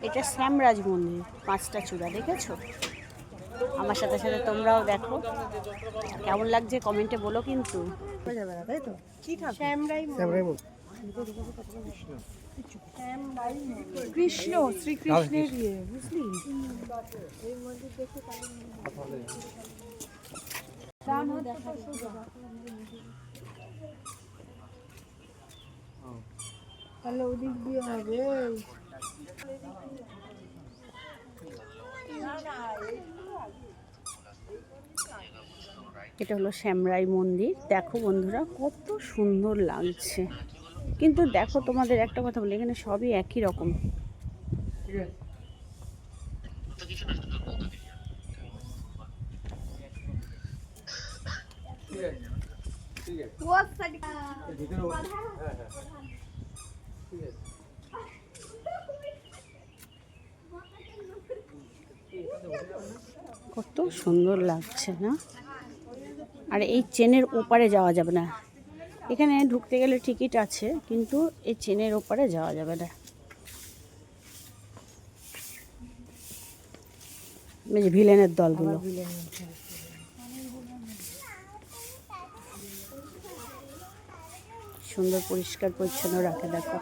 এটা শ্যামরাজ মন্দির, 5টা চূড়া দেখেছো? আমার সাথে সাথে তোমরাও দেখো, কেমন লাগছে কমেন্টে বলো কিন্তু। কৃষ্ণ, শ্রীকৃষ্ণের ইয়ে, বুঝলি? তাহলে ওদিক দিয়ে হবে। এটা হলো শ্যামরাই মন্দির। দেখো বন্ধুরা কত সুন্দর লাগছে, কিন্তু দেখো তোমাদের একটা কথা বলি, এখানে সবই একই রকম। কত সুন্দর লাগছে না? আর এই চেনের ওপারে যাওয়া যাবে না, এখানে ঢুকতে গেলে টিকিট আছে, কিন্তু এই চেনের ওপারে যাওয়া যাবে না। ভিলেনের দলগুলো সুন্দর পরিষ্কার পরিচ্ছন্ন রাখে, দেখো।